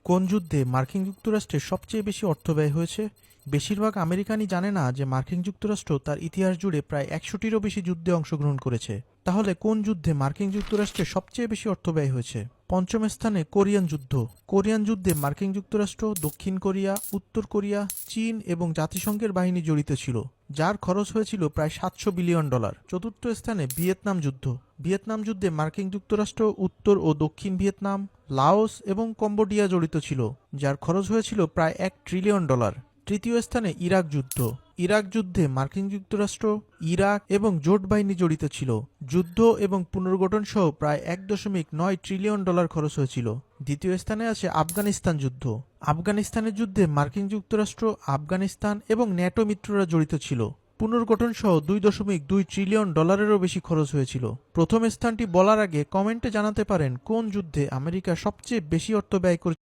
কোন যুদ্ধে মার্কিন যুক্তরাষ্ট্রের সবচেয়ে বেশি অর্থ ব্যয় হয়েছে? বেশিরভাগ আমেরিকানই জানে না যে মার্কিন যুক্তরাষ্ট্র তার ইতিহাস জুড়ে প্রায় ১০০টিরও বেশি যুদ্ধে অংশগ্রহণ করেছে। তাহলে কোন যুদ্ধে মার্কিন যুক্তরাষ্ট্রের সবচেয়ে বেশি অর্থ ব্যয় হয়েছে? পঞ্চম স্থানে কোরিয়ান যুদ্ধ। কোরিয়ান যুদ্ধে মার্কিন যুক্তরাষ্ট্র, দক্ষিণ কোরিয়া, উত্তর কোরিয়া, চীন এবং জাতিসংঘের বাহিনী জড়িত ছিল, যার খরচ হয়েছিল প্রায় $৭০০ বিলিয়ন। চতুর্থ স্থানে ভিয়েতনাম যুদ্ধ। ভিয়েতনাম যুদ্ধে মার্কিন যুক্তরাষ্ট্র, উত্তর ও দক্ষিণ ভিয়েতনাম, লাওস এবং কম্বোডিয়া জড়িত ছিল, যার খরচ হয়েছিল প্রায় $১ ট্রিলিয়ন। তৃতীয় স্থানে ইরাক যুদ্ধ। ইরাক যুদ্ধে মার্কিন যুক্তরাষ্ট্র, ইরাক এবং জোট বাহিনী জড়িত ছিল। যুদ্ধ এবং পুনর্গঠন সহ প্রায় $১.৯ ট্রিলিয়ন খরচ হয়েছিল। দ্বিতীয় স্থানে আছে আফগানিস্তান যুদ্ধ। আফগানিস্তানের যুদ্ধে মার্কিন যুক্তরাষ্ট্র, আফগানিস্তান এবং ন্যাটো মিত্ররা জড়িত ছিল। পুনর্গঠন সহ $২.২ ট্রিলিয়ন বেশি খরচ হয়েছিল। প্রথম স্থানটি বলার আগে কমেন্টে জানাতে পারেন কোন যুদ্ধে আমেরিকা সবচেয়ে বেশি অর্থ ব্যয় করেছে।